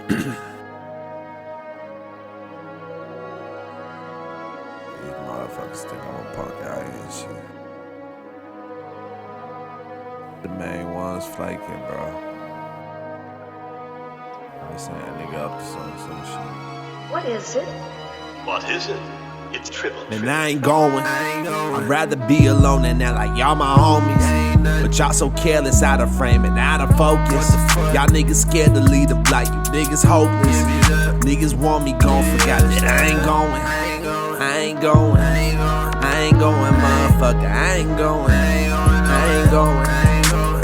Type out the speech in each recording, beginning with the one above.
These motherfuckers think I'm a punk out here and shit. The main one's flaking, bro. They saying nigga up to some shit. What is it? What is it? It's triple. Man, I ain't going. I'd rather be alone than that, like y'all my homies. But y'all so careless, out of frame and out of focus. Y'all niggas scared to lead the block, you niggas hopeless. Niggas want me gone, forgot that I ain't going. I ain't going. I ain't going, motherfucker. I ain't going. I ain't going.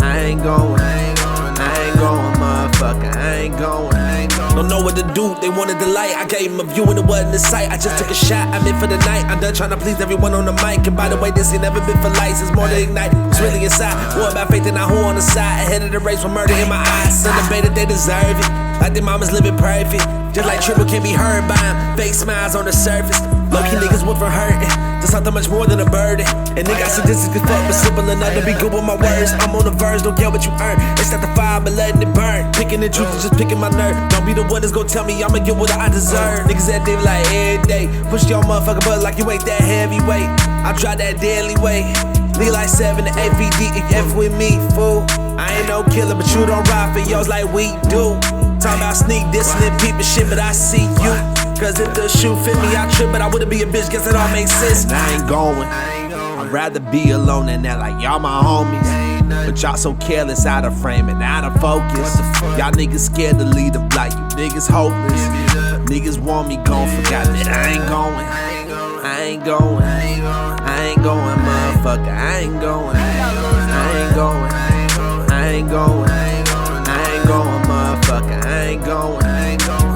I ain't going. I ain't going, motherfucker. I ain't going. Don't know what to do, they wanted the light. I gave them a view and it wasn't in sight. I just took a shot, I'm in for the night. I'm done trying to please everyone on the mic. And by the way, this ain't never been for lights, it's more to ignite. It's really inside, more about faith than I who on the side. Ahead of the race with murder in my eyes. Celebrated, they deserve it. Like their mamas living perfect. Just like Triple can be heard by him. Fake smiles on the surface. Low-key niggas went from hurting to something much more than a burden. And nigga, statistics can fuck, but simple enough to be good with my words. I'm on the verge, don't care what you earn. It's not the fire, but letting it burn. Picking the truth and just picking my nerve. Don't be the one that's gon' tell me I'ma get what I deserve. Niggas that dick like every day. Push your motherfucker butt like you ain't that heavyweight. I try that daily weight. Nigga like 7 to 8 VD if you F with me, fool. I ain't no killer, but you don't ride for yours like we do. Talking about sneak dissing and peeping shit, but I see you. Cause if the shoe fit me, I trip, but I wouldn't be a bitch, guess it all makes sense. And I ain't going. I'd rather be alone than that, like y'all my homies. But y'all so careless, out of frame and out of focus. Y'all niggas scared to lead the block, you niggas hopeless. Niggas want me gone, forgot that I ain't going. I ain't going. I ain't going, motherfucker. I ain't going. I ain't going. I ain't going. I ain't going, motherfucker. I ain't going.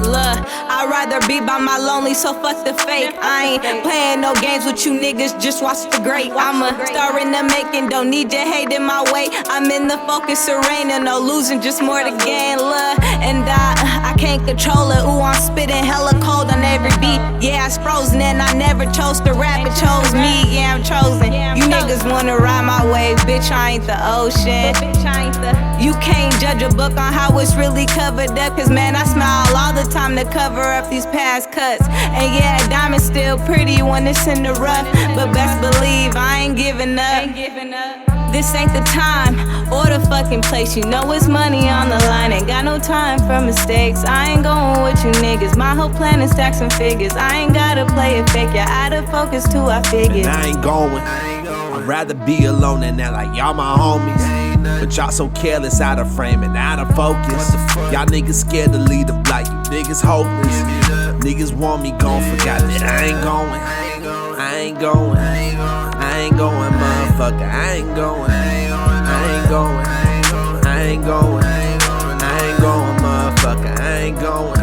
Look, I'd rather be by my lonely, so fuck the fake. I ain't playing no games with you niggas, just watch the great. I'm a star in the making, don't need your hate in my way. I'm in the focus, serene, and no losing, just more to gain. Look, and I can't control it. Ooh, I'm spitting hella cold on every beat. Yeah, it's frozen, and I never chose to rap, it chose me. Yeah, I'm chosen. You niggas wanna ride my wave, bitch, I ain't the ocean. You can't judge a book on how it's really covered up, cause man, I smile all the time to cover up these past cuts. And yeah, diamond's still pretty when it's in the rough, but best believe I ain't giving up. This ain't the time or the fucking place. You know it's money on the line. Ain't got no time for mistakes. I ain't going with you niggas. My whole plan is stack some figures. I ain't gotta play it fake. You're out of focus too, I figured. And I ain't going. I'd rather be alone than that, like y'all my homies. But y'all so careless, out of frame and out of focus. Y'all niggas scared to lead the block, you niggas hopeless. Niggas want me gone, forgot that I ain't going. I ain't going. I ain't going, motherfucker. I ain't going. I ain't going. I ain't going. I ain't going, motherfucker. I ain't going.